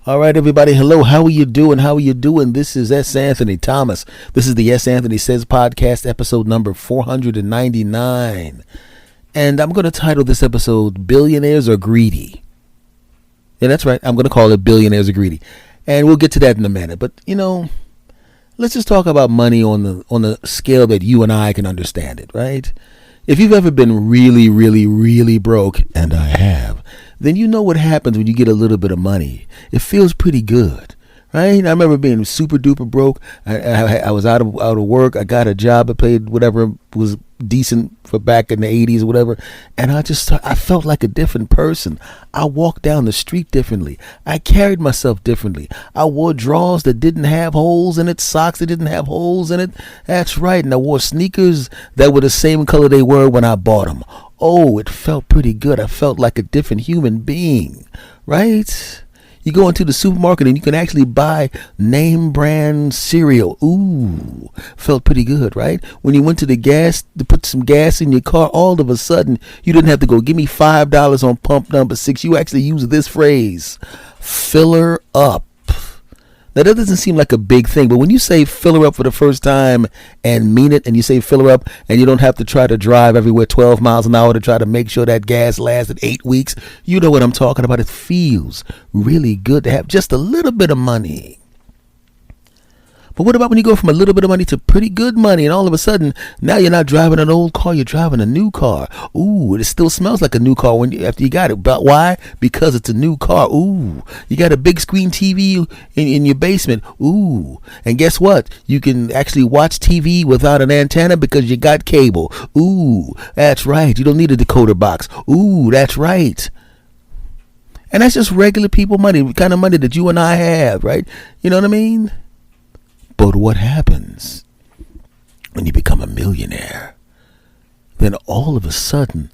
All right, everybody. Hello. How are you doing? How are you doing? This is S. Anthony Thomas. This is the S. Anthony Says podcast, episode number 499. And I'm going to title this episode, Billionaires Are Greedy. Yeah, that's right. I'm going to call it Billionaires Are Greedy. And we'll get to that in a minute. But, let's just talk about money on the scale that you and I can understand it, right? If you've ever been really, really, really broke, and I have, then you know what happens when you get a little bit of money. It feels pretty good, right? I remember being super duper broke. I was out of work. I got a job. I paid whatever was decent for back in the 80s or whatever. And I felt like a different person. I walked down the street differently. I carried myself differently. I wore drawers that didn't have holes in it, socks that didn't have holes in it. That's right. And I wore sneakers that were the same color they were when I bought them. Oh, it felt pretty good. I felt like a different human being, right? You go into the supermarket and you can actually buy name brand cereal. Ooh, felt pretty good, right? When you went to the gas to put some gas in your car, all of a sudden you didn't have to go, give me $5 on pump number 6. You actually use this phrase, fill her up. Now, that doesn't seem like a big thing, but when you say fill her up for the first time and mean it, and you say fill her up and you don't have to try to drive everywhere 12 miles an hour to try to make sure that gas lasted 8 weeks, you know what I'm talking about. It feels really good to have just a little bit of money. But what about when you go from a little bit of money to pretty good money, and all of a sudden, now you're not driving an old car, you're driving a new car. Ooh, it still smells like a new car after you got it. But why? Because it's a new car. Ooh, you got a big screen TV in your basement. Ooh, and guess what? You can actually watch TV without an antenna because you got cable. Ooh, that's right. You don't need a decoder box. Ooh, that's right. And that's just regular people money, the kind of money that you and I have, right? You know what I mean? But what happens when you become a millionaire? Then all of a sudden,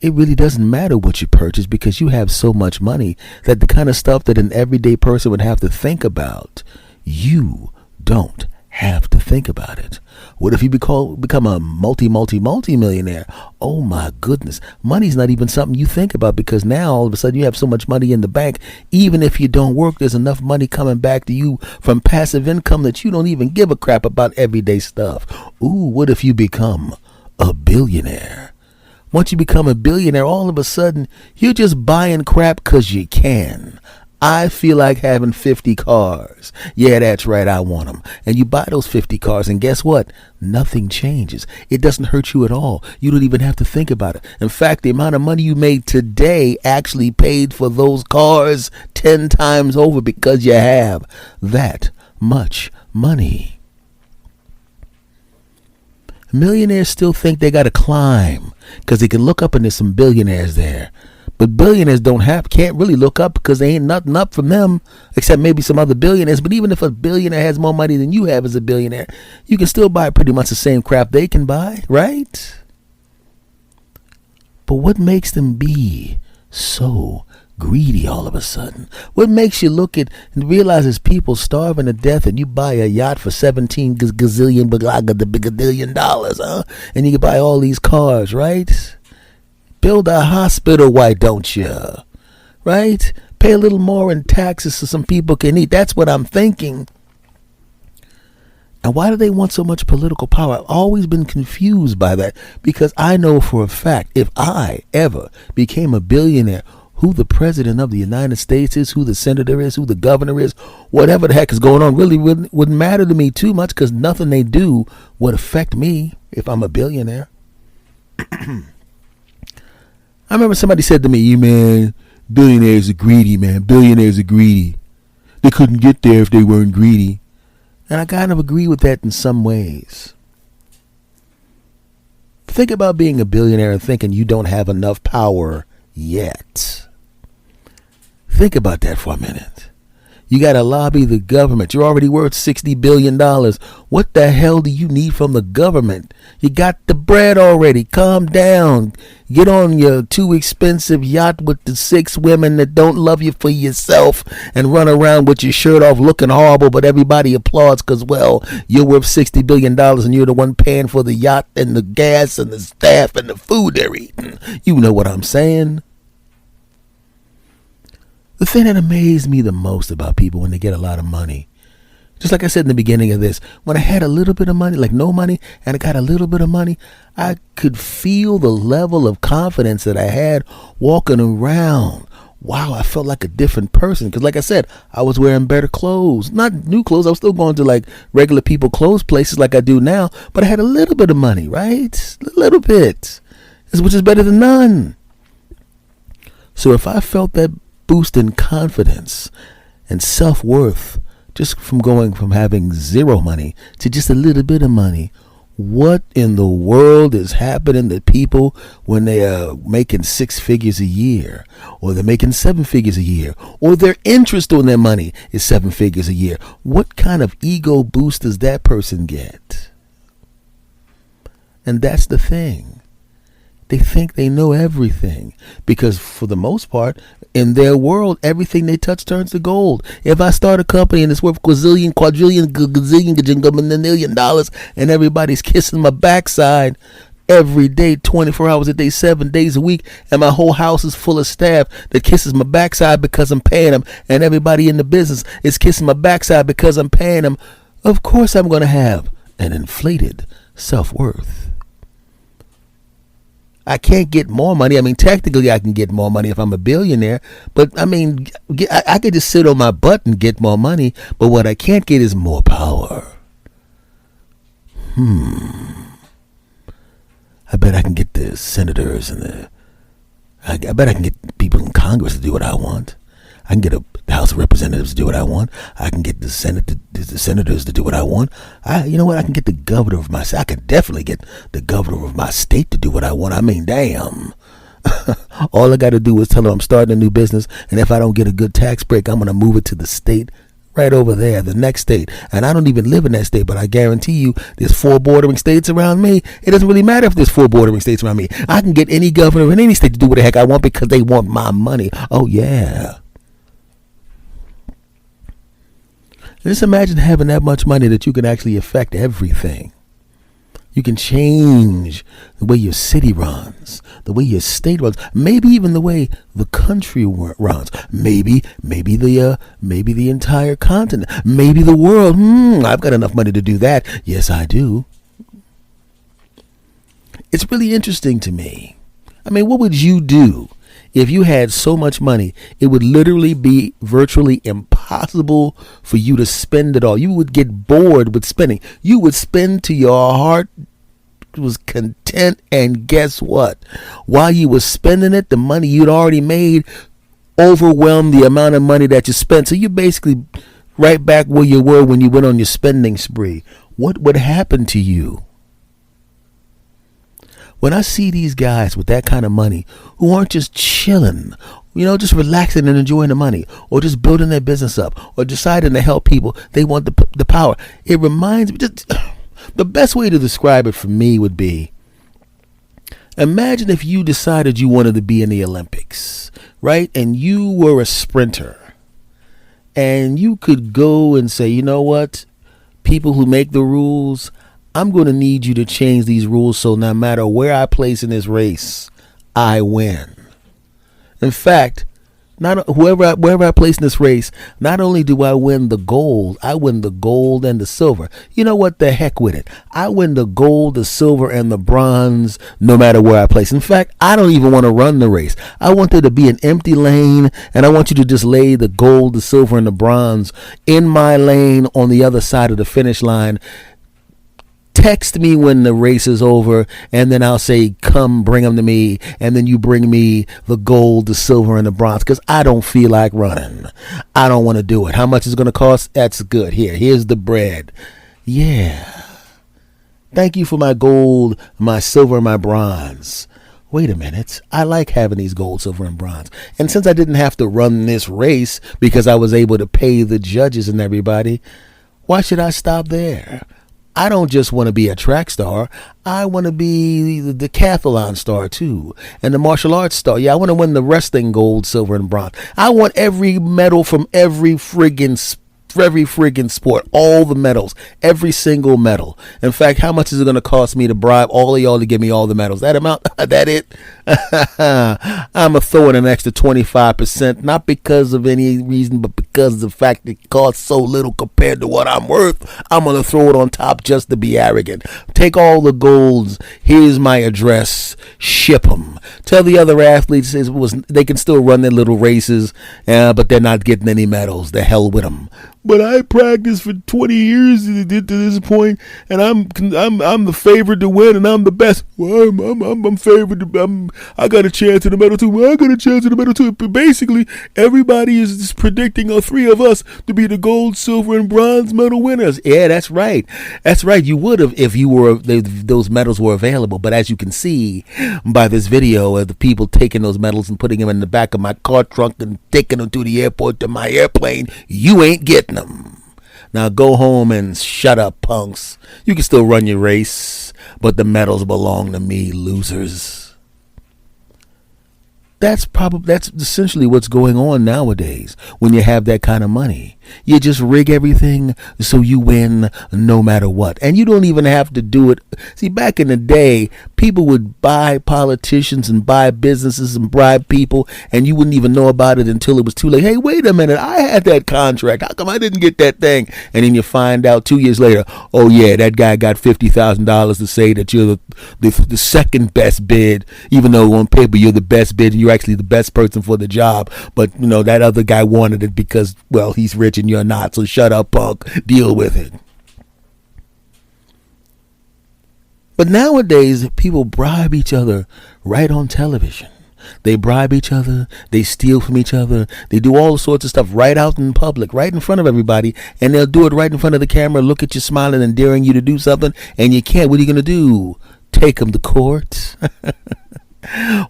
it really doesn't matter what you purchase because you have so much money that the kind of stuff that an everyday person would have to think about, you don't have to think about it. What if you become a multi-millionaire? Oh my goodness. Money's not even something you think about because now all of a sudden you have so much money in the bank. Even if you don't work, there's enough money coming back to you from passive income that you don't even give a crap about everyday stuff. Ooh, what if you become a billionaire? Once you become a billionaire, all of a sudden you're just buying crap because you can. I feel like having 50 cars. Yeah, that's right. I want them. And you buy those 50 cars and guess what? Nothing changes. It doesn't hurt you at all. You don't even have to think about it. In fact, the amount of money you made today actually paid for those cars 10 times over because you have that much money. Millionaires still think they got to climb because they can look up and there's some billionaires there. But billionaires can't really look up because they ain't nothing up from them except maybe some other billionaires. But even if a billionaire has more money than you have as a billionaire, you can still buy pretty much the same crap they can buy, right? But what makes them be so greedy all of a sudden? What makes you look at and realize there's people starving to death and you buy a yacht for 17 gazillion dollars, huh? And you can buy all these cars, right? Build a hospital, why don't you? Right? Pay a little more in taxes so some people can eat. That's what I'm thinking. And why do they want so much political power? I've always been confused by that because I know for a fact if I ever became a billionaire, who the president of the United States is, who the senator is, who the governor is, whatever the heck is going on really wouldn't matter to me too much because nothing they do would affect me if I'm a billionaire. I remember somebody said to me, man, billionaires are greedy, man. Billionaires are greedy. They couldn't get there if they weren't greedy. And I kind of agree with that in some ways. Think about being a billionaire and thinking you don't have enough power yet. Think about that for a minute. You got to lobby the government. You're already worth $60 billion. What the hell do you need from the government? You got the bread already. Calm down. Get on your too expensive yacht with the 6 women that don't love you for yourself and run around with your shirt off looking horrible, but everybody applauds because, well, you're worth $60 billion and you're the one paying for the yacht and the gas and the staff and the food they're eating. You know what I'm saying? The thing that amazed me the most about people when they get a lot of money, just like I said in the beginning of this, when I had a little bit of money, like no money, and I got a little bit of money, I could feel the level of confidence that I had walking around. Wow, I felt like a different person. Because like I said, I was wearing better clothes. Not new clothes. I was still going to like regular people clothes places like I do now. But I had a little bit of money, right? A little bit. Which is better than none. So if I felt that boost in confidence and self-worth just from going from having zero money to just a little bit of money, what in the world is happening to people when they are making 6 figures a year, or they're making 7 figures a year, or their interest on their money is 7 figures a year? What kind of ego boost does that person get? And that's the thing. They think they know everything because for the most part, in their world, everything they touch turns to gold. If I start a company and it's worth quadrillion, gazillion, million dollars, and everybody's kissing my backside every day, 24 hours a day, 7 days a week, and my whole house is full of staff that kisses my backside because I'm paying them, and everybody in the business is kissing my backside because I'm paying them, of course I'm going to have an inflated self-worth. I can't get more money. I mean, technically, I can get more money if I'm a billionaire. But, I mean, I could just sit on my butt and get more money. But what I can't get is more power. I bet I can get the senators and I bet I can get people in Congress to do what I want. I can get the House of Representatives to do what I want. I can get the senators to do what I want. You know what? I can get the governor of my state. I can definitely get the governor of my state to do what I want. I mean, damn. All I got to do is tell them I'm starting a new business, and if I don't get a good tax break, I'm going to move it to the state right over there, the next state. And I don't even live in that state, but I guarantee you there's 4 bordering states around me. It doesn't really matter if there's 4 bordering states around me. I can get any governor in any state to do what the heck I want because they want my money. Oh, yeah. Just imagine having that much money that you can actually affect everything. You can change the way your city runs, the way your state runs, maybe even the way the country runs, maybe the entire continent, maybe the world. I've got enough money to do that. Yes, I do. It's really interesting to me. I mean, what would you do if you had so much money? It would literally be virtually impossible for you to spend it all. You would get bored with spending. You would spend till your heart was content, and guess what? While you were spending it, the money you'd already made overwhelmed the amount of money that you spent. So you're basically right back where you were when you went on your spending spree. What would happen to you? When I see these guys with that kind of money who aren't just chilling, just relaxing and enjoying the money, or just building their business up, or deciding to help people, they want the power. It reminds me, the best way to describe it for me would be, imagine if you decided you wanted to be in the Olympics, right? And you were a sprinter, and you could go and say, you know what, people who make the rules, I'm going to need you to change these rules so no matter where I place in this race, I win. In fact, wherever I place in this race, not only do I win the gold, I win the gold and the silver. You know what? The heck with it. I win the gold, the silver, and the bronze no matter where I place. In fact, I don't even want to run the race. I want there to be an empty lane, and I want you to just lay the gold, the silver, and the bronze in my lane on the other side of the finish line. Text me when the race is over, and then I'll say, come bring them to me, and then you bring me the gold, the silver, and the bronze, because I don't feel like running. I don't want to do it. How much is it going to cost? That's good. Here's the bread. Yeah. Thank you for my gold, my silver, and my bronze. Wait a minute. I like having these gold, silver, and bronze. And since I didn't have to run this race because I was able to pay the judges and everybody, why should I stop there? I don't just want to be a track star. I want to be the decathlon star too, and the martial arts star. Yeah, I want to win the wrestling gold, silver, and bronze. I want every medal from every friggin' for every friggin' sport, all the medals, every single medal. In fact, how much is it going to cost me to bribe all of y'all to give me all the medals? That amount? That it? I'm going to throw in an extra 25%, not because of any reason, but because of the fact it costs so little compared to what I'm worth. I'm going to throw it on top just to be arrogant. Take all the golds. Here's my address. Ship them. Tell the other athletes they can still run their little races, but they're not getting any medals. The hell with them. But I practiced for 20 years to get to this point, and I'm the favorite to win, and I'm the best. Well, I'm favored. I got a chance at the medal too. Well, I got a chance at the medal too. But basically, everybody is just predicting all three of us to be the gold, silver, and bronze medal winners. Yeah, that's right. That's right. You would have if those medals were available. But as you can see by this video of the people taking those medals and putting them in the back of my car trunk and taking them to the airport to my airplane, you ain't getting them. Now go home and shut up, punks. You can still run your race, but the medals belong to me, losers. That's essentially what's going on nowadays when you have that kind of money. You just rig everything so you win no matter what. And you don't even have to do it. See, back in the day, people would buy politicians and buy businesses and bribe people, and you wouldn't even know about it until it was too late. Hey, wait a minute, I had that contract. How come I didn't get that thing? And then you find out 2 years later, oh yeah, that guy got $50,000 to say that you're the second best bid, even though on paper you're the best bid and you're actually the best person for the job. But that other guy wanted it because, well, he's rich and you're not. So shut up, punk. Deal with it. But nowadays, people bribe each other right on television. They bribe each other. They steal from each other. They do all sorts of stuff right out in public, right in front of everybody. And they'll do it right in front of the camera, look at you smiling and daring you to do something. And you can't. What are you going to do? Take them to court?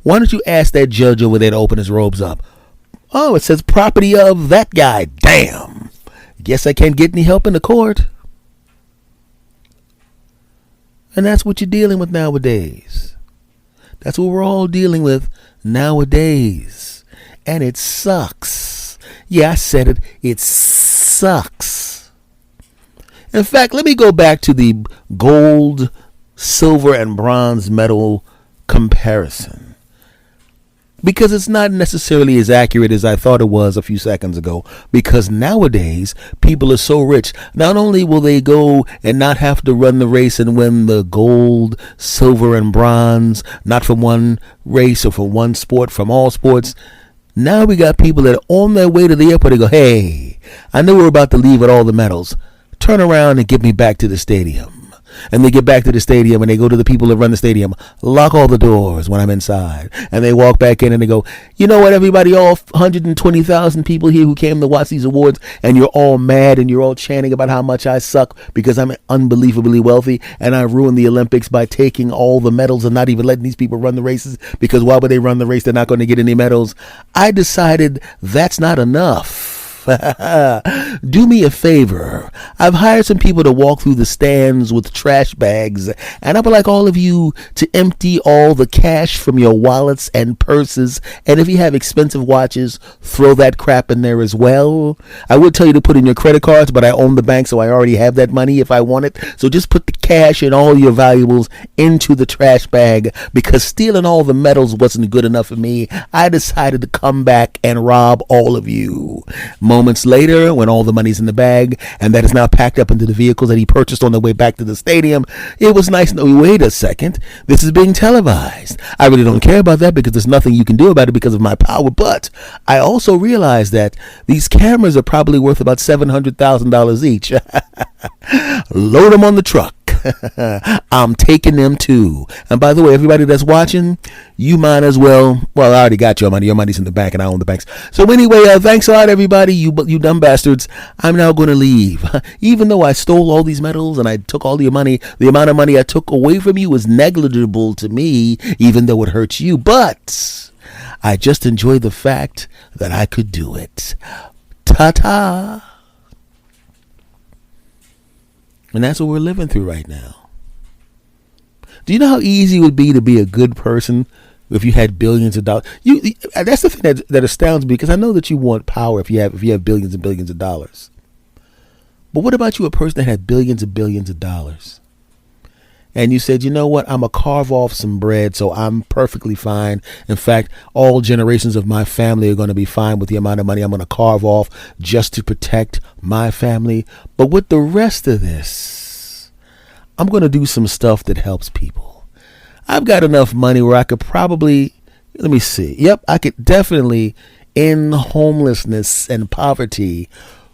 Why don't you ask that judge over there to open his robes up? Oh, it says property of that guy. Damn. Guess I can't get any help in the court. And that's what you're dealing with nowadays. That's what we're all dealing with nowadays. And it sucks. Yeah, I said it. It sucks. In fact, let me go back to the gold, silver, and bronze medal comparison. Because it's not necessarily as accurate as I thought it was a few seconds ago. Because nowadays, people are so rich. Not only will they go and not have to run the race and win the gold, silver, and bronze, not from one race or from one sport, from all sports. Now we got people that are on their way to the airport. They go, hey, I know we're about to leave with all the medals. Turn around and get me back to the stadium. And they get back to the stadium and they go to the people that run the stadium, lock all the doors when I'm inside. And they walk back in and they go, you know what, everybody, all 120,000 people here who came to watch these awards, and you're all mad and you're all chanting about how much I suck because I'm unbelievably wealthy and I ruined the Olympics by taking all the medals and not even letting these people run the races, because why would they run the race? They're not going to get any medals. I decided that's not enough. Do me a favor. I've hired some people to walk through the stands with trash bags, and I would like all of you to empty all the cash from your wallets and purses, and if you have expensive watches, throw that crap in there as well. I would tell you to put in your credit cards, but I own the bank, so I already have that money if I want it. So just put the cash and all your valuables into the trash bag, because stealing all the medals wasn't good enough for me. I decided to come back and rob all of you. Moments later, when all the money's in the bag and that is now packed up into the vehicles that he purchased on the way back to the stadium, it was nice. No, wait a second. This is being televised. I really don't care about that because there's nothing you can do about it because of my power. But I also realized that these cameras are probably worth about $700,000 each. Load them on the truck. I'm taking them too. And by the way, everybody that's watching, you might as well. Well, I already got your money. Your money's in the bank, and I own the banks. So anyway, thanks a lot, everybody. You dumb bastards. I'm now going to leave. Even though I stole all these medals and I took all your money, the amount of money I took away from you was negligible to me, even though it hurts you. But I just enjoy the fact that I could do it. Ta-ta. And that's what we're living through right now. Do you know how easy it would be to be a good person if you had billions of dollars? That's the thing that astounds me, because I know that you want power if you have billions and billions of dollars. But what about you, a person that had billions and billions of dollars? And you said, you know what, I'm going to carve off some bread, so I'm perfectly fine. In fact, all generations of my family are going to be fine with the amount of money I'm going to carve off just to protect my family. But with the rest of this, I'm going to do some stuff that helps people. I've got enough money where I could probably, let me see. Yep, I could definitely end homelessness and poverty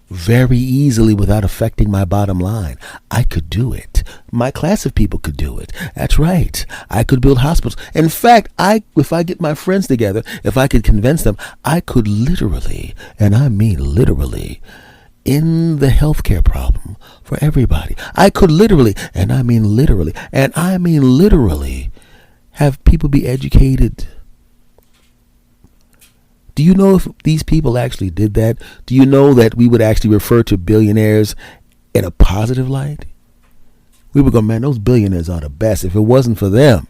very easily without affecting my bottom line. I could do it. My class of people could do it. That's right. I could build hospitals. In fact, if I get my friends together, if I could convince them, I could literally, and I mean literally, end the healthcare problem for everybody. I could literally, and I mean literally, have people be educated. Do you know if these people actually did that? Do you know that we would actually refer to billionaires in a positive light? We would go, man, those billionaires are the best. If it wasn't for them,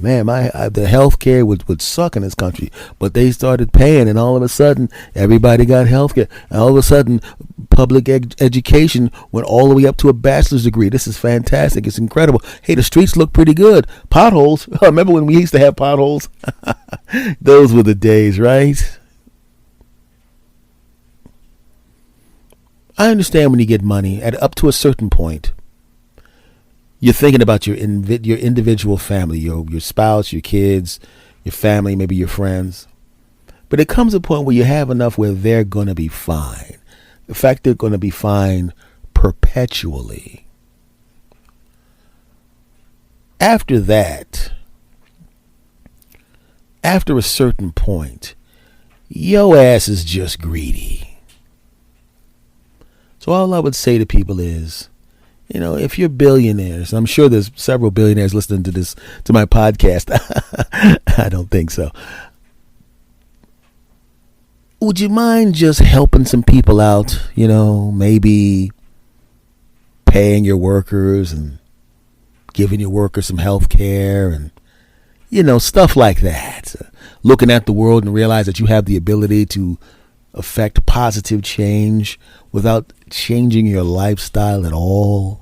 man, the health care would suck in this country. But they started paying, and all of a sudden, everybody got health care. And all of a sudden, public education went all the way up to a bachelor's degree. This is fantastic. It's incredible. Hey, the streets look pretty good. Potholes. Remember when we used to have potholes? Those were the days, right? I understand when you get money at up to a certain point. You're thinking about your individual family, your spouse, your kids, your family, maybe your friends. But it comes a point where you have enough where they're going to be fine. In fact, they're going to be fine perpetually. After that, after a certain point, your ass is just greedy. So all I would say to people is, you know, if you're billionaires, I'm sure there's several billionaires listening to my podcast. I don't think so. Would you mind just helping some people out? You know, maybe paying your workers and giving your workers some health care and, you know, stuff like that. Looking at the world and realize that you have the ability to affect positive change without changing your lifestyle at all.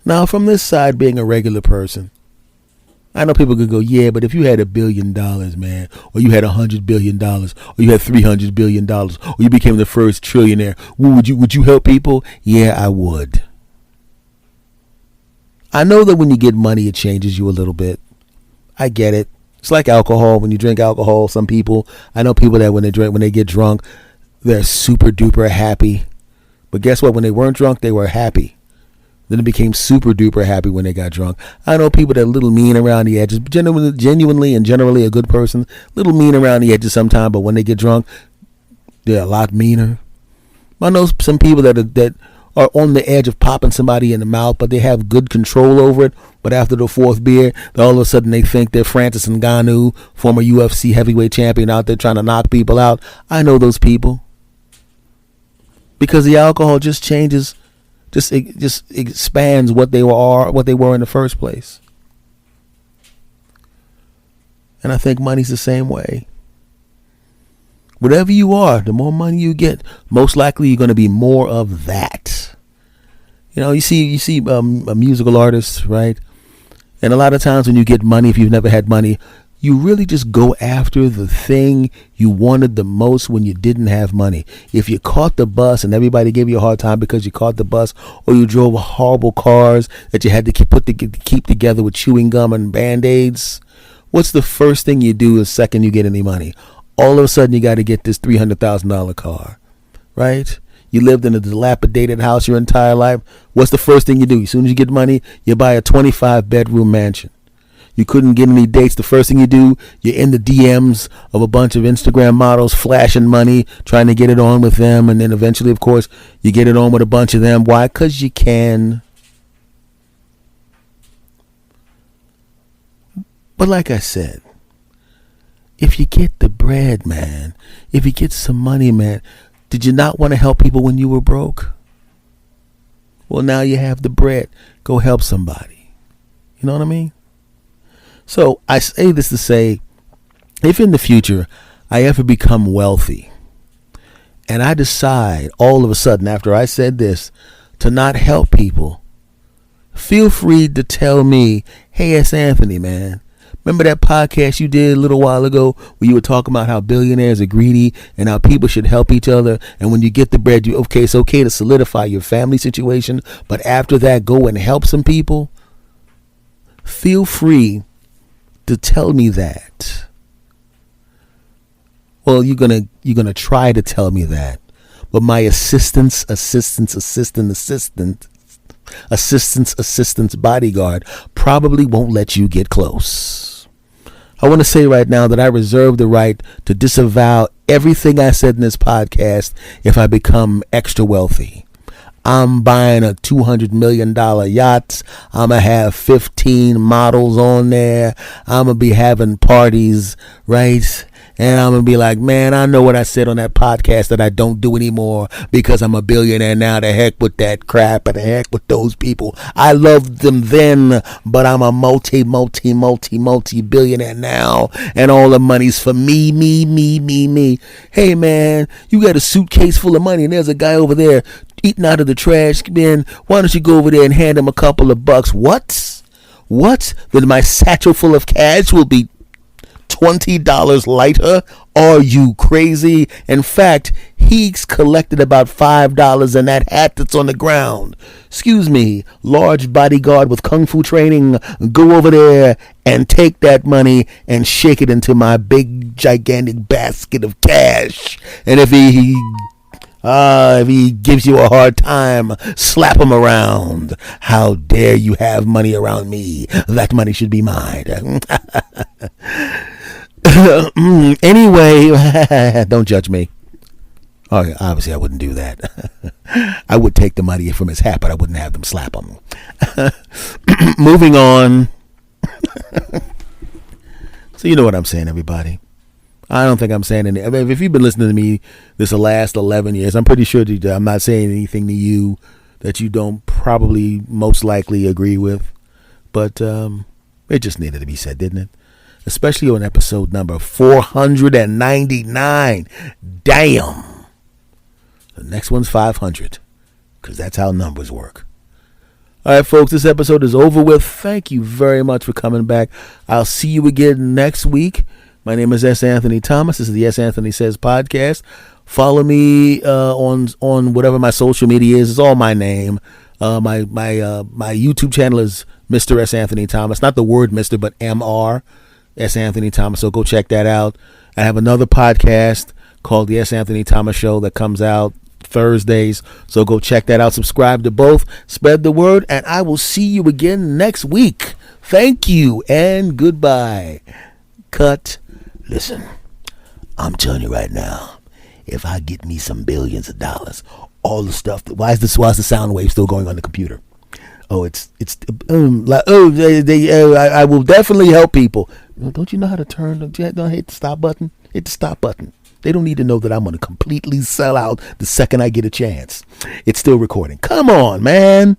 Now, from this side, being a regular person, I know people could go, yeah, but if you had $1 billion, man, or you had $100 billion, or you had $300 billion, or you became the first trillionaire, would you help people? Yeah, I would. I know that when you get money, it changes you a little bit. I get it. It's like alcohol. When you drink alcohol, some people, I know people that when they get drunk, they're super duper happy. But guess what? When they weren't drunk, they were happy. Then it became super duper happy when they got drunk. I know people that are a little mean around the edges, genuinely and generally a good person, a little mean around the edges sometimes, but when they get drunk, they're a lot meaner. I know some people that are on the edge of popping somebody in the mouth, but they have good control over it. But after the fourth beer, all of a sudden they think they're Francis Ngannou, former UFC heavyweight champion, out there trying to knock people out. I know those people. Because the alcohol just changes, just expands what they were in the first place. And I think money's the same way. Whatever you are, the more money you get, most likely you're going to be more of that. You know, you see a musical artist, right? And a lot of times when you get money, if you've never had money, you really just go after the thing you wanted the most when you didn't have money. If you caught the bus and everybody gave you a hard time because you caught the bus, or you drove horrible cars that you had to keep together with chewing gum and Band-Aids, what's the first thing you do the second you get any money? All of a sudden you got to get this $300,000 car, right? You lived in a dilapidated house your entire life. What's the first thing you do? As soon as you get money, you buy a 25-bedroom mansion. You couldn't get any dates. The first thing you do, you're in the DMs of a bunch of Instagram models, flashing money, trying to get it on with them. And then eventually, of course, you get it on with a bunch of them. Why? Because you can. But like I said, if you get the bread, man, if you get some money, man, did you not want to help people when you were broke? Well, now you have the bread. Go help somebody. You know what I mean? So I say this to say, if in the future I ever become wealthy and I decide all of a sudden after I said this to not help people, feel free to tell me, hey, it's Anthony, man. Remember that podcast you did a little while ago where you were talking about how billionaires are greedy and how people should help each other? And when you get the bread, it's okay to solidify your family situation, but after that, go and help some people. Feel free to tell me that. Well, you're gonna try to tell me that, but my assistant's bodyguard probably won't let you get close. I want to say right now that I reserve the right to disavow everything I said in this podcast if I become extra wealthy. I'm buying a $200 million yacht. I'm going to have 15 models on there. I'm going to be having parties, right? And I'm going to be like, man, I know what I said on that podcast that I don't do anymore because I'm a billionaire now. The heck with that crap and the heck with those people. I loved them then, but I'm a multi billionaire now. And all the money's for me. Hey, man, you got a suitcase full of money and there's a guy over there eating out of the trash bin. Why don't you go over there and hand him a couple of bucks? What? Then my satchel full of cash will be $20 lighter? Are you crazy? In fact, he's collected about $5 in that hat that's on the ground. Excuse me, large bodyguard with kung fu training, go over there and take that money and shake it into my big gigantic basket of cash. And if he gives you a hard time, slap him around. How dare you have money around me? That money should be mine. Anyway, don't judge me. Oh, yeah, obviously I wouldn't do that. I would take the money from his hat, but I wouldn't have them slap him. Moving on. So you know what I'm saying, everybody. I don't think I'm saying anything. I mean, if you've been listening to me this the last 11 years, I'm pretty sure that I'm not saying anything to you that you don't probably most likely agree with. But it just needed to be said, didn't it? Especially on episode number 499. Damn. The next one's 500. Because that's how numbers work. All right, folks, this episode is over with. Thank you very much for coming back. I'll see you again next week. My name is S. Anthony Thomas. This is the S. Anthony Says podcast. Follow me on whatever my social media is. It's all my name. My YouTube channel is Mr. S. Anthony Thomas. Not the word Mr., but Mr. S. Anthony Thomas. So go check that out. I have another podcast called the S. Anthony Thomas Show that comes out Thursdays. So go check that out. Subscribe to both. Spread the word. And I will see you again next week. Thank you and goodbye. Cut. Listen, I'm telling you right now, if I get me some billions of dollars, all the stuff why is the sound wave still going on the computer? I will definitely help people. Don't you know how to turn? Don't hit the stop button. Hit the stop button. They don't need to know that I'm going to completely sell out the second I get a chance. It's still recording. Come on, man.